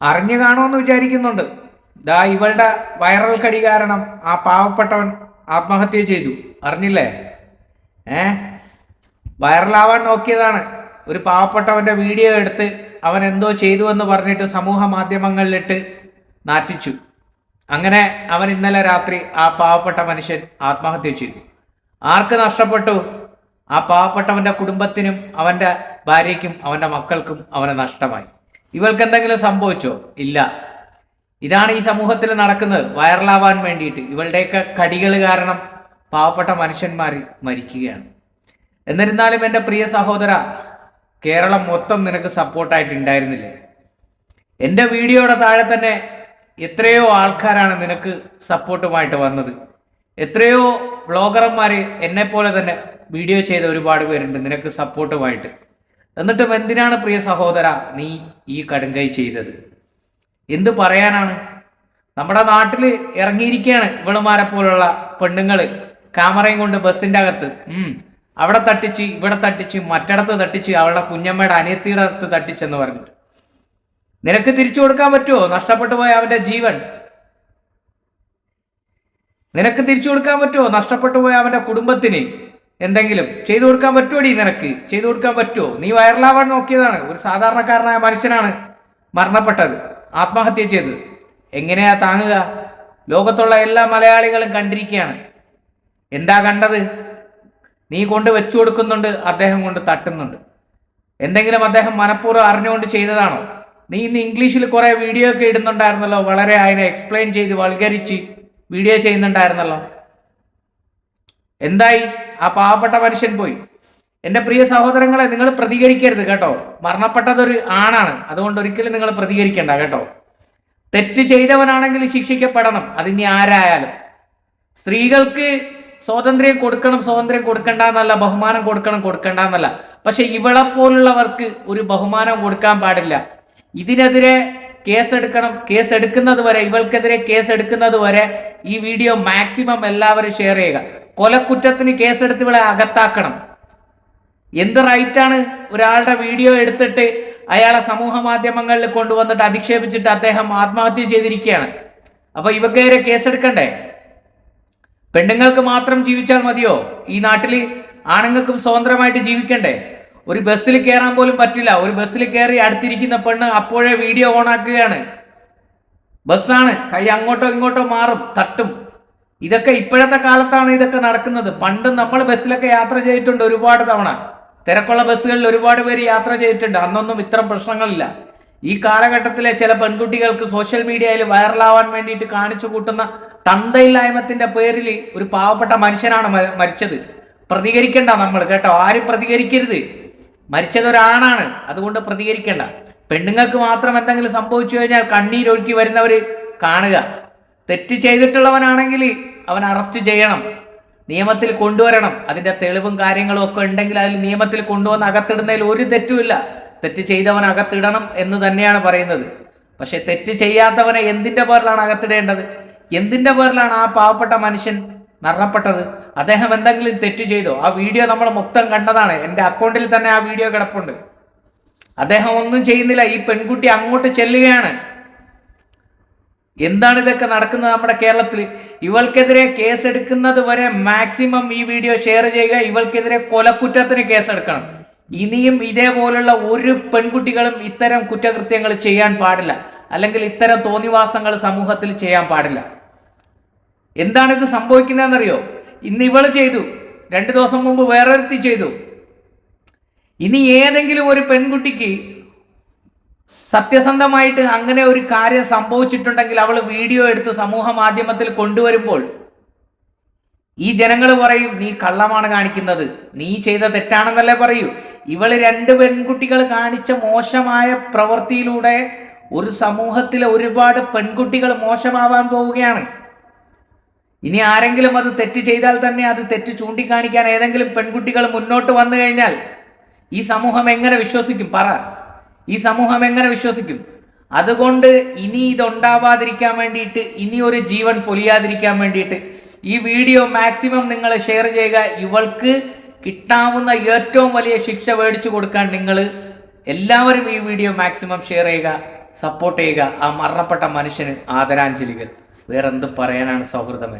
അറിഞ്ഞു കാണുമെന്ന് വിചാരിക്കുന്നുണ്ട്. ദാ ഇവളുടെ വൈറൽ കടി കാരണം ആ പാവപ്പെട്ടവൻ ആത്മഹത്യ ചെയ്തു. അറിഞ്ഞില്ലേ? ഏ വൈറലാവാൻ നോക്കിയതാണ്. ഒരു പാവപ്പെട്ടവന്റെ വീഡിയോ എടുത്ത് അവൻ എന്തോ ചെയ്തു എന്ന് പറഞ്ഞിട്ട് സമൂഹ മാധ്യമങ്ങളിലിട്ട് നാറ്റിച്ചു. അങ്ങനെ അവൻ ഇന്നലെ രാത്രി ആ പാവപ്പെട്ട മനുഷ്യൻ ആത്മഹത്യ ചെയ്തു. ആർക്ക് നഷ്ടപ്പെട്ടു? ആ പാവപ്പെട്ടവന്റെ കുടുംബത്തിനും അവന്റെ ഭാര്യയ്ക്കും അവന്റെ മക്കൾക്കും അവനെ നഷ്ടമായി. ഇവൾക്ക് എന്തെങ്കിലും സംഭവിച്ചോ? ഇല്ല. ഇതാണ് ഈ സമൂഹത്തിൽ നടക്കുന്നത്. വൈറലാവാൻ വേണ്ടിയിട്ട് ഇവളുടെയൊക്കെ കടികൾ കാരണം പാവപ്പെട്ട മനുഷ്യന്മാർ മരിക്കുകയാണ്. എന്നിരുന്നാലും എൻ്റെ പ്രിയ സഹോദര, കേരളം മൊത്തം നിനക്ക് സപ്പോർട്ടായിട്ട് ഉണ്ടായിരുന്നില്ലേ? എൻ്റെ വീഡിയോയുടെ താഴെ തന്നെ എത്രയോ ആൾക്കാരാണ് നിനക്ക് സപ്പോർട്ടുമായിട്ട് വന്നത്. എത്രയോ വ്ളോഗർമാർ എന്നെപ്പോലെ തന്നെ വീഡിയോ ചെയ്ത ഒരുപാട് പേരുണ്ട് നിനക്ക് സപ്പോർട്ടുമായിട്ട്. എന്നിട്ടും എന്തിനാണ് പ്രിയ സഹോദര നീ ഈ കടുങ്കൈ ചെയ്തത്? എന്ത് പറയാനാണ്? നമ്മുടെ നാട്ടിൽ ഇറങ്ങിയിരിക്കുകയാണ് ഇവളുമാരെ പോലുള്ള പെണ്ണുങ്ങൾ ക്യാമറയും കൊണ്ട് ബസ്സിൻ്റെ അകത്ത്. അവിടെ തട്ടിച്ച്, ഇവിടെ തട്ടിച്ച്, മറ്റിടത്ത് തട്ടിച്ച്, അവളുടെ കുഞ്ഞമ്മയുടെ അനിയത്തിയുടെ അടുത്ത് തട്ടിച്ചെന്ന് പറഞ്ഞിട്ട് നിനക്ക് തിരിച്ചു കൊടുക്കാൻ പറ്റുമോ നഷ്ടപ്പെട്ടു പോയ അവന്റെ ജീവൻ? നിനക്ക് തിരിച്ചു കൊടുക്കാൻ പറ്റുമോ നഷ്ടപ്പെട്ടു പോയ അവന്റെ കുടുംബത്തിന്? എന്തെങ്കിലും ചെയ്തു കൊടുക്കാൻ പറ്റുമോടി? നിനക്ക് ചെയ്തു കൊടുക്കാൻ പറ്റുമോ? നീ വൈറലാവാൻ നോക്കിയതാണ്. ഒരു സാധാരണക്കാരനായ മനുഷ്യനാണ് മരണപ്പെട്ടത്, ആത്മഹത്യ ചെയ്തത്. എങ്ങനെയാ താങ്ങുക? ലോകത്തുള്ള എല്ലാ മലയാളികളും കണ്ടിരിക്കുകയാണ്. എന്താ കണ്ടത്? നീ കൊണ്ട് വെച്ചു കൊടുക്കുന്നുണ്ട്, അദ്ദേഹം കൊണ്ട് തട്ടുന്നുണ്ട്. എന്തെങ്കിലും അദ്ദേഹം മനഃപൂർവ്വം അറിഞ്ഞുകൊണ്ട് ചെയ്തതാണോ? നീ ഇന്ന് ഇംഗ്ലീഷിൽ കുറേ വീഡിയോ ഒക്കെ ഇടുന്നുണ്ടായിരുന്നല്ലോ, വളരെ അതിനെ എക്സ്പ്ലെയിൻ ചെയ്ത് വൾഗരിച്ച് വീഡിയോ ചെയ്യുന്നുണ്ടായിരുന്നല്ലോ. എന്തായി? ആ പാവപ്പെട്ട മനുഷ്യൻ പോയി. എൻ്റെ പ്രിയ സഹോദരങ്ങളെ, നിങ്ങൾ പ്രതികരിക്കരുത് കേട്ടോ. മരണപ്പെട്ടതൊരു ആണാണ്, അതുകൊണ്ട് ഒരിക്കലും നിങ്ങൾ പ്രതികരിക്കണ്ട കേട്ടോ. തെറ്റ് ചെയ്തവനാണെങ്കിൽ ശിക്ഷിക്കപ്പെടണം, അതിനി ആരായാലും. സ്ത്രീകൾക്ക് സ്വാതന്ത്ര്യം കൊടുക്കണം, സ്വാതന്ത്ര്യം കൊടുക്കണ്ട എന്നല്ല, ബഹുമാനം കൊടുക്കണം, കൊടുക്കണ്ട എന്നല്ല. പക്ഷെ ഇവളെപ്പോലുള്ളവർക്ക് ഒരു ബഹുമാനം കൊടുക്കാൻ പാടില്ല. ഇതിനെതിരെ കേസെടുക്കണം. കേസെടുക്കുന്നത് വരെ, ഇവൾക്കെതിരെ കേസെടുക്കുന്നത് വരെ ഈ വീഡിയോ മാക്സിമം എല്ലാവരും ഷെയർ ചെയ്യുക. കൊലക്കുറ്റത്തിന് കേസെടുത്ത് ഇവളെ അകത്താക്കണം. എന്ത് റൈറ്റാണ് ഒരാളുടെ വീഡിയോ എടുത്തിട്ട് അയാളെ സമൂഹ മാധ്യമങ്ങളിൽ കൊണ്ടുവന്നിട്ട് അധിക്ഷേപിച്ചിട്ട് അദ്ദേഹം ആത്മഹത്യ ചെയ്തിരിക്കുകയാണ്. അപ്പൊ ഇവക്കെതിരെ കേസെടുക്കണ്ടേ? പെണ്ണുങ്ങൾക്ക് മാത്രം ജീവിച്ചാൽ മതിയോ? ഈ നാട്ടിൽ ആണുങ്ങൾക്കും സ്വതന്ത്രമായിട്ട് ജീവിക്കണ്ടേ? ഒരു ബസ്സിൽ കയറാൻ പോലും പറ്റില്ല. ഒരു ബസ്സിൽ കയറി അടുത്തിരിക്കുന്ന പെണ്ണ് അപ്പോഴേ വീഡിയോ ഓണാക്കുകയാണ്. ബസ്സാണ്, കൈ അങ്ങോട്ടോ ഇങ്ങോട്ടോ മാറും, തട്ടും. ഇതൊക്കെ ഇപ്പോഴത്തെ കാലത്താണ് ഇതൊക്കെ നടക്കുന്നത്. പണ്ട് നമ്മൾ ബസ്സിലൊക്കെ യാത്ര ചെയ്തിട്ടുണ്ട് ഒരുപാട് തവണ. തിരക്കുള്ള ബസ്സുകളിൽ ഒരുപാട് പേര് യാത്ര ചെയ്തിട്ടുണ്ട്. അന്നൊന്നും ഇത്തരം പ്രശ്നങ്ങളില്ല. ഈ കാലഘട്ടത്തിലെ ചില പെൺകുട്ടികൾക്ക് സോഷ്യൽ മീഡിയയിൽ വൈറലാവാൻ വേണ്ടിയിട്ട് കാണിച്ചു കൂട്ടുന്ന തന്തയില്ലായ്മത്തിന്റെ പേരിൽ ഒരു പാവപ്പെട്ട മനുഷ്യനാണ് മരിച്ചത്. പ്രതികരിക്കണ്ട നമ്മൾ കേട്ടോ. ആരും പ്രതികരിക്കരുത്. മരിച്ചതൊരാണാണ്, അതുകൊണ്ട് പ്രതികരിക്കണ്ട. പെണ്ണുങ്ങൾക്ക് മാത്രം എന്തെങ്കിലും സംഭവിച്ചു കഴിഞ്ഞാൽ കണ്ണീരൊഴുക്കി വരുന്നവർ കാണുക. തെറ്റ് ചെയ്തിട്ടുള്ളവനാണെങ്കിൽ അവൻ അറസ്റ്റ് ചെയ്യണം, നിയമത്തിൽ കൊണ്ടുവരണം. അതിൻ്റെ തെളിവും കാര്യങ്ങളും ഒക്കെ ഉണ്ടെങ്കിൽ അതിൽ നിയമത്തിൽ കൊണ്ടുവന്ന് അകത്തിടുന്നതിൽ ഒരു തെറ്റുമില്ല. തെറ്റ് ചെയ്തവൻ അകത്തിടണം എന്ന് തന്നെയാണ് പറയുന്നത്. പക്ഷെ തെറ്റ് ചെയ്യാത്തവനെ എന്തിൻ്റെ പേരിലാണ് അകത്തിടേണ്ടത്? എന്തിൻ്റെ പേരിലാണ് ആ പാവപ്പെട്ട മനുഷ്യൻ മരണപ്പെട്ടത്? അദ്ദേഹം എന്തെങ്കിലും തെറ്റ് ചെയ്തോ? ആ വീഡിയോ നമ്മൾ മൊത്തം കണ്ടതാണ്. എൻ്റെ അക്കൗണ്ടിൽ തന്നെ ആ വീഡിയോ കിടപ്പുണ്ട്. അദ്ദേഹം ഒന്നും ചെയ്യുന്നില്ല. ഈ പെൺകുട്ടി അങ്ങോട്ട് ചെല്ലുകയാണ്. എന്താണ് ഇതൊക്കെ നടക്കുന്നത് നമ്മുടെ കേരളത്തിൽ? ഇവൾക്കെതിരെ കേസെടുക്കുന്നത് വരെ മാക്സിമം ഈ വീഡിയോ ഷെയർ ചെയ്യുക. ഇവൾക്കെതിരെ കൊലക്കുറ്റത്തിന് കേസെടുക്കണം. ഇനിയും ഇതേപോലുള്ള ഒരു പെൺകുട്ടികളും ഇത്തരം കുറ്റകൃത്യങ്ങൾ ചെയ്യാൻ പാടില്ല, അല്ലെങ്കിൽ ഇത്തരം തോന്നിവാസങ്ങൾ സമൂഹത്തിൽ ചെയ്യാൻ പാടില്ല. എന്താണിത് സംഭവിക്കുന്നതെന്നറിയോ? ഇന്ന് ഇവള് ചെയ്തു, 2 ദിവസം മുമ്പ് വേറൊരുത്തി ചെയ്തു. ഇനി ഏതെങ്കിലും ഒരു പെൺകുട്ടിക്ക് സത്യസന്ധമായിട്ട് അങ്ങനെ ഒരു കാര്യം സംഭവിച്ചിട്ടുണ്ടെങ്കിൽ അവൾ വീഡിയോ എടുത്ത് സമൂഹ മാധ്യമത്തിൽ കൊണ്ടുവരുമ്പോൾ ഈ ജനങ്ങൾ പറയും നീ കള്ളമാണ് കാണിക്കുന്നത്, നീ ചെയ്ത തെറ്റാണെന്നല്ലേ പറയൂ. ഇവള് 2 പെൺകുട്ടികൾ കാണിച്ച മോശമായ പ്രവൃത്തിയിലൂടെ ഒരു സമൂഹത്തിലെ ഒരുപാട് പെൺകുട്ടികൾ മോശമാവാൻ പോവുകയാണ്. ഇനി ആരെങ്കിലും അത് തെറ്റ് ചെയ്താൽ തന്നെ അത് തെറ്റ് ചൂണ്ടിക്കാണിക്കാൻ ഏതെങ്കിലും പെൺകുട്ടികൾ മുന്നോട്ട് വന്നു കഴിഞ്ഞാൽ ഈ സമൂഹം എങ്ങനെ വിശ്വസിക്കും? പറ, ഈ സമൂഹം എങ്ങനെ വിശ്വസിക്കും? അതുകൊണ്ട് ഇനി ഇതുണ്ടാവാതിരിക്കാൻ വേണ്ടിയിട്ട്, ഇനി ഒരു ജീവൻ പൊലിയാതിരിക്കാൻ വേണ്ടിയിട്ട് ഈ വീഡിയോ മാക്സിമം നിങ്ങൾ ഷെയർ ചെയ്യുക. ഇവൾക്ക് കിട്ടാവുന്ന ഏറ്റവും വലിയ ശിക്ഷ മേടിച്ചു കൊടുക്കാൻ നിങ്ങൾ എല്ലാവരും ഈ വീഡിയോ മാക്സിമം ഷെയർ ചെയ്യുക. സപ്പോർട്ട് ചെയ്യുക. ആ മരണപ്പെട്ട മനുഷ്യന് ആദരാഞ്ജലികൾ. വേറെന്ത് പറയാനാണ് സൗഹൃദമേ.